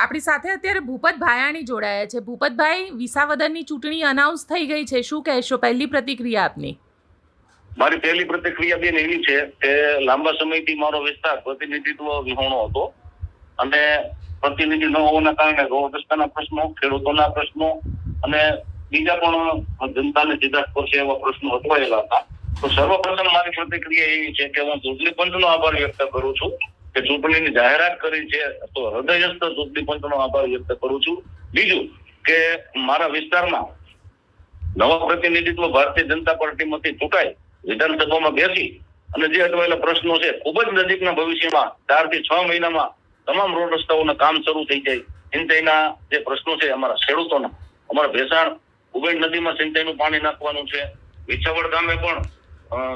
આપણી સાથે અત્યારે ભૂપત ભાયાણી જોડાયા છે। ભૂપતભાઈ, વિસાવદરની ચૂંટણી અનાઉન્સ થઈ ગઈ છે, શું કહેશો? પહેલી પ્રતિક્રિયા આપની। મારી પહેલી પ્રતિક્રિયા બેન એવી છે કે લાંબા સમયથી મારો વિસ્તાર પ્રતિનિધિત્વ વિહોણો હતો અને પ્રતિનિધિ ન હોવાના કારણે રોડ રસ્તાના પ્રશ્નો, ખેડૂતોના પ્રશ્નો અને બીજા પણ જનતાને સીધા સ્પર્શે એવા પ્રશ્નો અટવાયેલા હતા। તો સર્વપ્રથમ મારી પ્રતિક્રિયા એવી છે કે હું ચૂંટણી પંચનો આભાર વ્યક્ત કરું છું કે ચૂંટણીની જાહેરાત કરી છે, તો હૃદયસ્થ ચૂંટણી પંચનો આભાર વ્યક્ત કરું છું। બીજું કે મારા વિસ્તારમાં નવા પ્રતિનિધિત્વ ભારતીય જનતા પાર્ટીમાંથી ચૂંટાઈ વિધાનસભામાં બેસી અને જે અટવાયેલા પ્રશ્નો છે, ખૂબ જ નજીકના ભવિષ્યમાં 4 થી 6 મહિનામાં તમામ રોડ રસ્તાઓના કામ શરૂ થઈ જાય। સિંચાઈના જે પ્રશ્નો છે અમારા ખેડૂતોના, અમારા ભેસાણ ઉબેડ નદીમાં સિંચાઈનું પાણી નાખવાનું છે, વિછાવડ ગામે પણ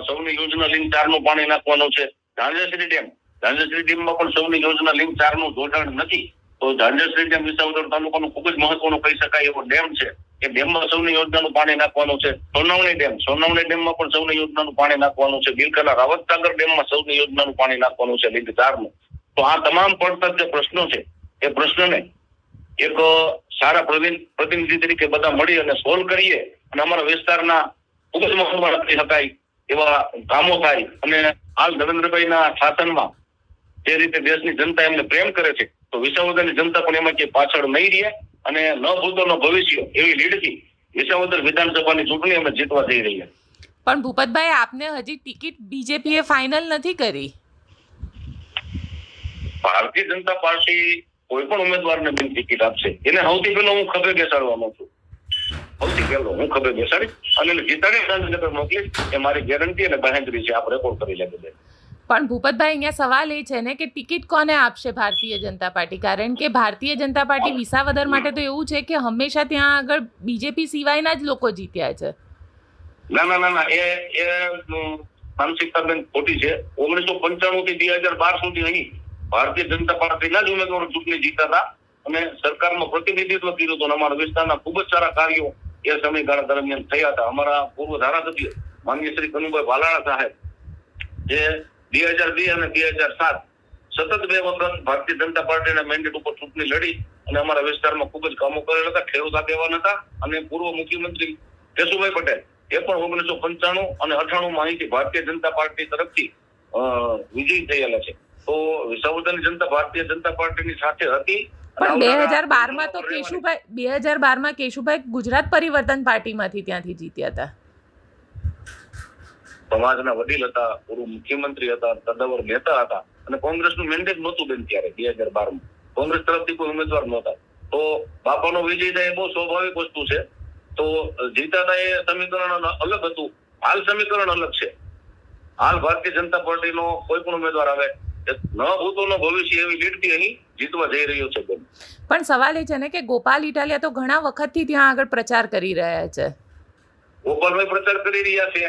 સૌની યોજના લિંક 4 નું પાણી નાખવાનું છે, ઝાંઝરશ્રી ડેમમાં પણ સૌની યોજના લિંક 4 નું જોડાણ નથી, તો ઝાંઝરશ્રી ડેમ વિસાવદર તાલુકાનો ખૂબ જ મહત્વનો કહી શકાય એવો ડેમ છે, એ ડેમમાં સૌની યોજનાનું પાણી નાખવાનું છે। સોનાવણી ડેમમાં પણ સૌની યોજનાનું પાણી નાખવાનું છે, બિલકલા રાવતસાગર ડેમમાં સૌની યોજનાનું પાણી નાખવાનું છે લિંક 4 નું। તો આ તમામ પડતર જે પ્રશ્નો છે એ પ્રશ્નને એક સારા પ્રતિનિધિ તરીકે બધા મળી અને સોલ્વ કરીએ અને અમારા વિસ્તારના ખૂબ જ મહત્વના કહી શકાય એવા કામો થાય અને હાલ નરેન્દ્રભાઈના શાસનમાં જે રીતે દેશની જનતા એમને પ્રેમ કરે છે, તો વિસાવદરની જનતા પણ એમાં ક્યાંય પાછળ નહીં રહે અને ન ભૂતો ન ભવિષ્ય એવી લીડથી વિસાવદર વિધાનસભાની ચૂંટણી અમે જીતવા જઈ રહ્યા છીએ। પણ ભૂપતભાઈ, આપને હજી ટિકિટ બીજેપીએ ફાઇનલ નથી કરી। ભારતીય જનતા પાર્ટી કોઈ પણ ઉમેદવારને બિન ટિકિટ આપશે એને સૌથી પહેલો હું ખભે બેસાડવાનો છું। સૌથી પહેલો હું ખભે બેસાડી અને એને જીતાડી ગાંધીનગર મોકલીશ, એ મારી ગેરંટી અને બાહેંધરી છે। આપ રેકોર્ડ કરી લેજો। પણ ભૂપતભાઈ, અહીંયા સવાલ એ છે ને કે ટિકિટ કોને આપશે ભારતીય જનતા પાર્ટી? કારણ કે ભારતીય જનતા પાર્ટી વિસાવદર માટે તો એવું છે કે હંમેશા ત્યાં આગળ બીજેપી સિવાયના જ લોકો જીત્યા છે। ના, એ માનસિકતા બેન ખોટી છે। 1995 થી 2012 સુધી અહીં ભારતીય જનતા પાર્ટીના જ ઉમેદવારો ચૂંટણી જીતા હતા અને સરકારમાં પ્રતિનિધિત્વ કર્યું હતું। અમારા વિસ્તારના ખૂબ જ સારા કાર્યો એ સમયગાળા દરમિયાન થયા હતા। અમારા પૂર્વ ધારાસભ્ય માનનીય શ્રી કનુભાઈ ભાલાણા સાહેબ, જે 2002 અને 2007 સતત 2 વખત ભારતીય જનતા પાર્ટીના મેન્ડેટ ઉપર ચૂંટણી લડી અને અમારા વિસ્તારમાં ખૂબ જ કામો કરેલા હતા, ખેડૂત આગેવાન હતા અને પૂર્વ મુખ્યમંત્રી કેશુભાઈ પટેલ એ પણ 1995 અને 98 માં અહીંથી ભારતીય જનતા પાર્ટી તરફથી વિજયી થયેલા છે। તો વિસાવદરની જનતા ભારતીય જનતા પાર્ટીની સાથે હતી। પણ 2012 તો કેશુભાઈ ગુજરાત પરિવર્તન પાર્ટીમાંથી ત્યાંથી જીત્યા હતા। સમાજના વડીલ હતા, પૂર્વ મુખ્યમંત્રી હતા, કદાવર નેતા હતા અને કોંગ્રેસનું મેન્ડેટ નહોતું બેન ત્યારે 2012 માં કોંગ્રેસ તરફથી કોઈ ઉમેદવાર નહોતા। તો બાપાનો વિજય થાય એ બહુ સ્વાભાવિક વસ્તુ છે। તો જીતાતા એ સમીકરણ અલગ હતું, હાલ સમીકરણ અલગ છે। હાલ ભારતીય જનતા પાર્ટીનો કોઈ પણ ઉમેદવાર આવે ન ભૂતો ન ભવિષ્ય એવી લીડથી અહીં જીતવા જઈ રહ્યો છે બેન। પણ સવાલ એ છે ને કે ગોપાલ ઇટાલિયા તો ઘણા વખતથી ત્યાં આગળ પ્રચાર કરી રહ્યા છે। ગોપાલભાઈ પ્રચાર કરી રહ્યા છે,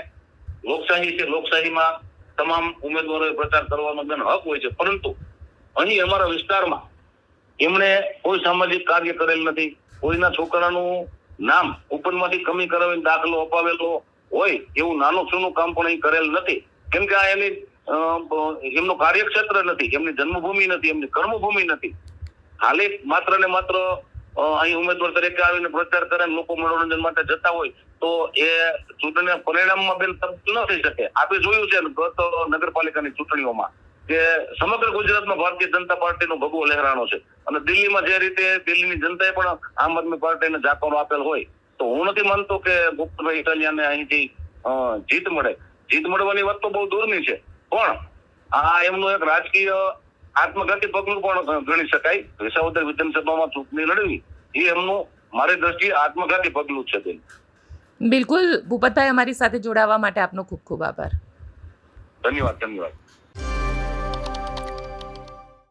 લોકશાહી છે, લોકશાહીમાં તમામ ઉમેદવારોએ પ્રચાર કરવાનો બેન હક હોય છે, પરંતુ અહીં અમારા વિસ્તારમાં એમણે કોઈ સામાજિક કાર્ય કરેલ નથી। કોઈના છોકરાનું નામ ઉપરમાંથી કમી કરાવીને દાખલો અપાવેલો હોય એવું નાનું સૂનું કામ પણ અહીં કરેલ નથી, કેમ કે આ એમનું કાર્યક્ષેત્ર નથી, એમની જન્મભૂમિ નથી, એમની કર્મભૂમિ નથી। ખાલી માત્ર ને માત્ર અહીં ઉમેદવાર તરીકે આવીને પ્રચાર કરે લોકો મનોરંજન માટે જતા હોય તો એ ચૂંટણીના પરિણામમાં બેન તરત ન થઈ શકે। આપણે જોયું છે ગત નગરપાલિકાની ચૂંટણીઓમાં કે સમગ્ર ગુજરાતમાં ભારતીય જનતા પાર્ટીનો ભગવો લહેરાણો છે અને દિલ્હીમાં જે રીતે દિલ્હીની જનતાએ પણ આમ આદમી પાર્ટીને જાકારો આપેલ હોય, તો હું નથી માનતો કે ભૂપતભાઈ ઇટાલિયાને અહીંથી જીત મળવાની વાત તો બહુ દૂરની છે, પણ આ એમનું એક રાજકીય આત્મઘાતી પગલું પણ ગણી શકાય। વિસાવદર વિધાનસભામાં ચૂંટણી લડવી એ એમનું મારી દ્રષ્ટિએ આત્મઘાતી પગલું છે બેન। બિલકુલ ભૂપતભાઈ, અમારી સાથે જોડાવા માટે આપનો ખૂબ ખૂબ આભાર। ધન્યવાદ।